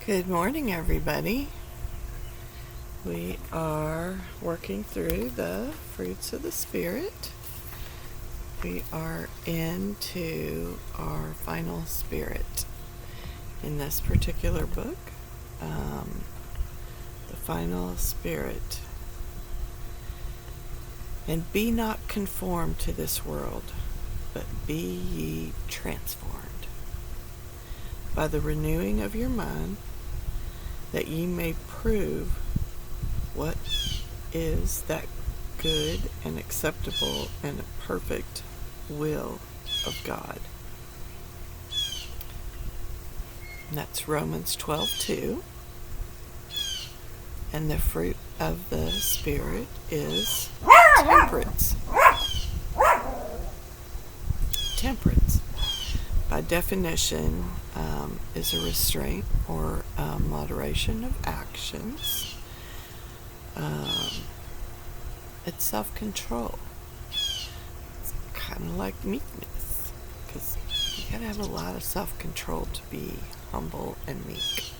Good morning, everybody. We are working through the fruits of the Spirit. We are into our final spirit in this particular book. The final spirit. And be not conformed to this world, but be ye transformed by the renewing of your mind, that ye may prove what is that good and acceptable and perfect will of God. And that's Romans 12:2. And the fruit of the Spirit is temperance. Temperance, by definition, is a restraint or moderation of actions. It's self-control. It's kind of like meekness, because you gotta have a lot of self-control to be humble and meek.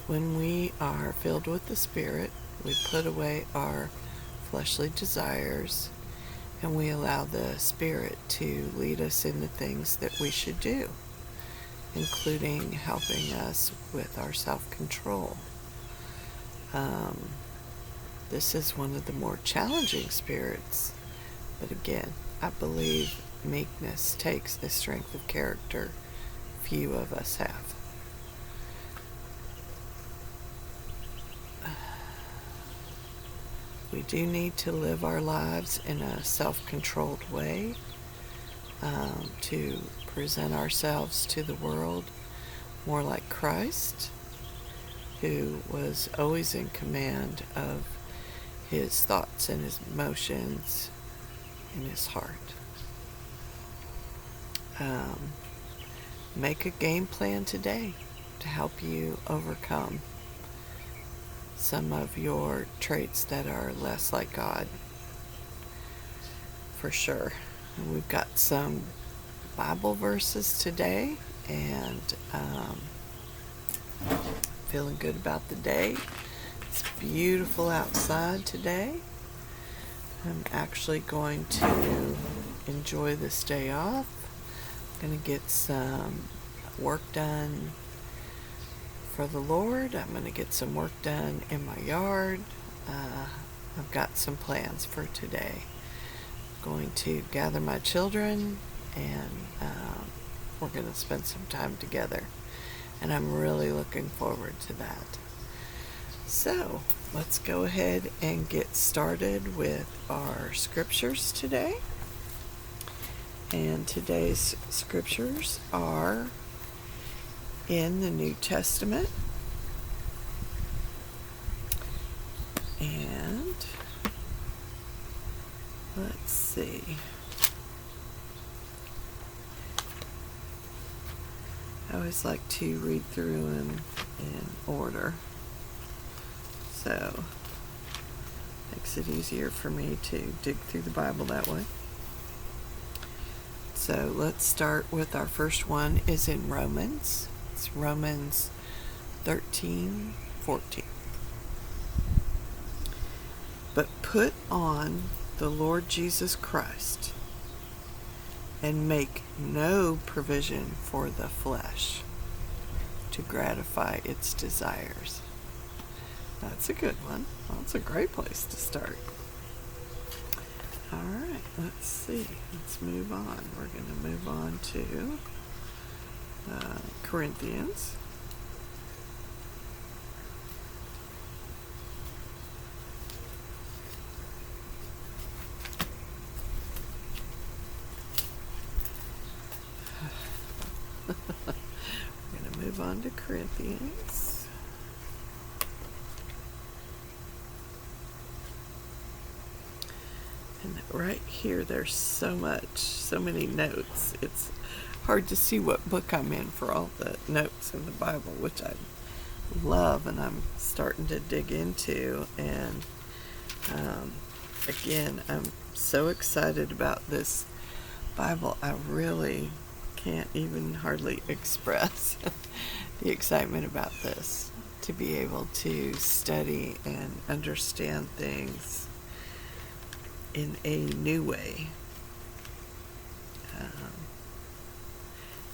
When we are filled with the Spirit, we put away our fleshly desires, and we allow the Spirit to lead us in the things that we should do, including helping us with our self-control. This is one of the more challenging spirits, but again, I believe meekness takes a strength of character few of us have. We do need to live our lives in a self-controlled way, to present ourselves to the world more like Christ, who was always in command of his thoughts and his emotions in his heart. Make a game plan today to help you overcome some of your traits that are less like God, for sure. And we've got some Bible verses today, and feeling good about the day. It's beautiful outside today. I'm actually going to enjoy this day off. I'm going to get some work done for the Lord. I'm going to get some work done in my yard. I've got some plans for today. I'm going to gather my children, and we're going to spend some time together. And I'm really looking forward to that. So, let's go ahead and get started with our scriptures today. And today's scriptures are in the New Testament. And let's see. I always like to read through them in order, so makes it easier for me to dig through the Bible that way. So let's start with our first one is in Romans. It's Romans 13:14. But put on the Lord Jesus Christ, and make no provision for the flesh to gratify its desires. That's a good one. That's a great place to start. All right, let's see. Let's move on. We're going to move on to Corinthians. We're going to move on to Corinthians. And right here, there's so many notes. It's hard to see what book I'm in for all the notes in the Bible, which I love and I'm starting to dig into. And again, I'm so excited about this Bible. I really can't even hardly express the excitement about this, to be able to study and understand things in a new way.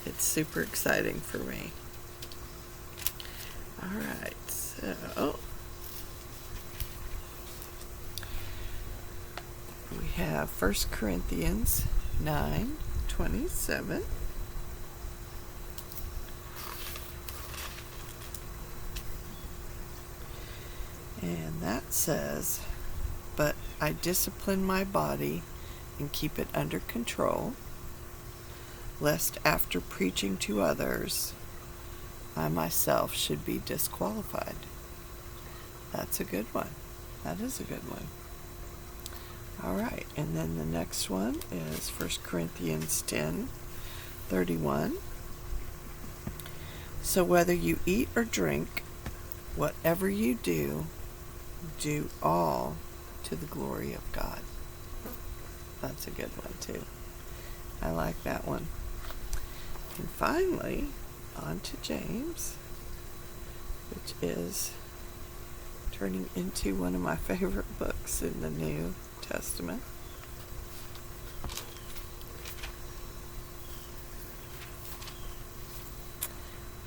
It's super exciting for me. All right, so we have 1 Corinthians 9:27. And that says, "But I discipline my body and keep it under control, lest after preaching to others, I myself should be disqualified." That's a good one. That is a good one. All right, and then the next one is 1 Corinthians 10:31. "So whether you eat or drink, whatever you do, do all to the glory of God." That's a good one too. I like that one. And finally, on to James, which is turning into one of my favorite books in the New Testament.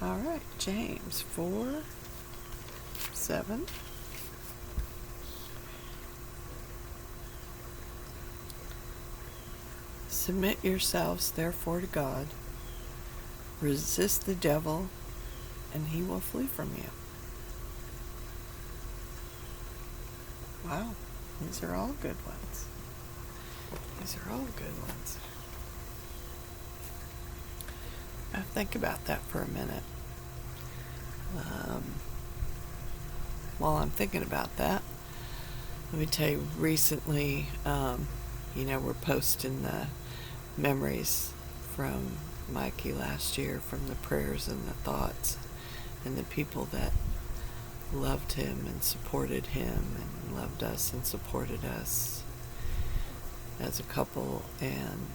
All right, James 4:7. "Submit yourselves therefore to God. Resist the devil, and he will flee from you." Wow, these are all good ones. These are all good ones. Now think about that for a minute. While I'm thinking about that, let me tell you, recently, we're posting the memories from Mikey last year, from the prayers and the thoughts and the people that loved him and supported him and loved us and supported us as a couple. And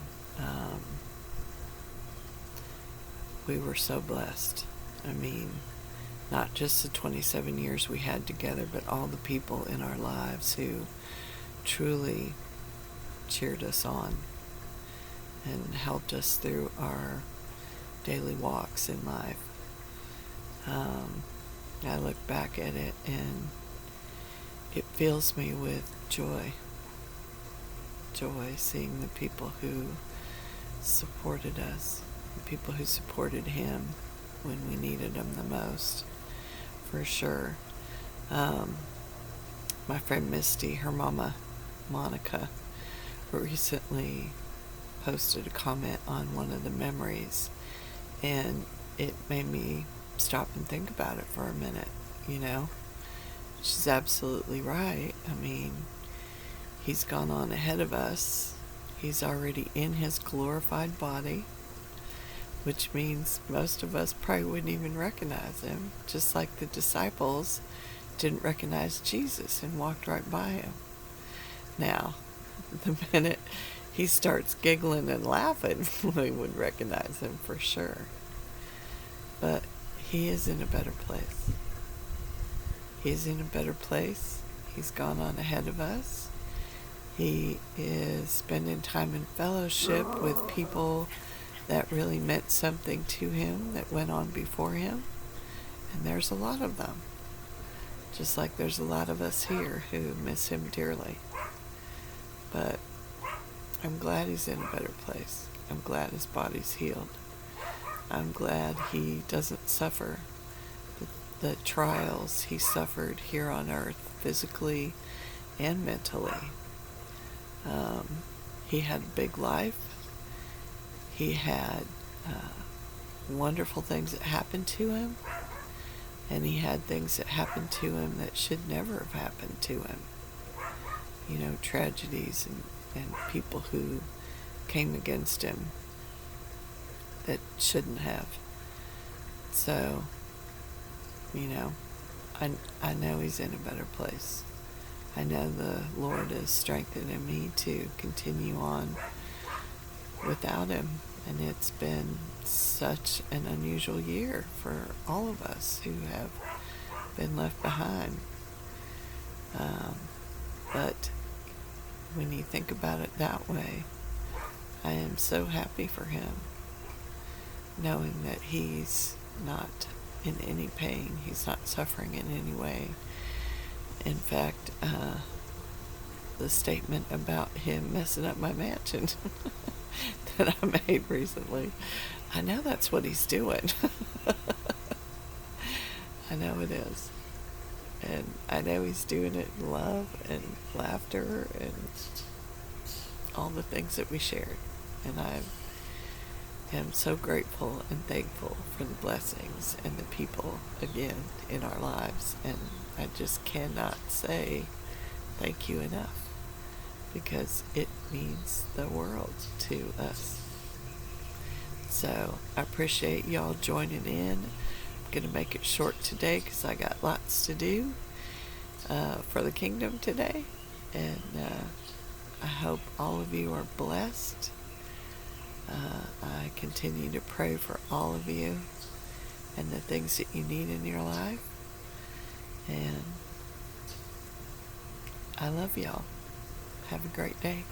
we were so blessed. I mean, not just the 27 years we had together, but all the people in our lives who truly cheered us on and helped us through our daily walks in life. I look back at it and it fills me with joy. Joy seeing the people who supported us, the people who supported him when we needed him the most, for sure. My friend Misty, her mama, Monica, recently posted a comment on one of the memories, and it made me stop and think about it for a minute. She's absolutely right. I mean, he's gone on ahead of us. He's already in his glorified body, which means most of us probably wouldn't even recognize him, just like the disciples didn't recognize Jesus and walked right by him. Now, the minute he starts giggling and laughing, we would recognize him for sure. But he is in a better place. He's in a better place. He's gone on ahead of us. He is spending time in fellowship with people that really meant something to him, that went on before him. And there's a lot of them. Just like there's a lot of us here who miss him dearly. But I'm glad he's in a better place. I'm glad his body's healed. I'm glad he doesn't suffer the trials he suffered here on earth, physically and mentally. He had a big life. He had wonderful things that happened to him, and he had things that happened to him that should never have happened to him. Tragedies and people who came against him that shouldn't have. So, I know he's in a better place. I know the Lord is strengthening me to continue on without him And it's been such an unusual year for all of us who have been left behind. But when you think about it that way, I am so happy for him, knowing that he's not in any pain, he's not suffering in any way. In fact, the statement about him messing up my mansion that I made recently, I know that's what he's doing. I know it is. And I know he's doing it in love and laughter and all the things that we shared. And I am so grateful and thankful for the blessings and the people again in our lives. And I just cannot say thank you enough, because it means the world to us. So I appreciate y'all joining in. I'm going to make it short today because I got lots to do for the kingdom today. And I hope all of you are blessed. I continue to pray for all of you and the things that you need in your life. And I love y'all. Have a great day.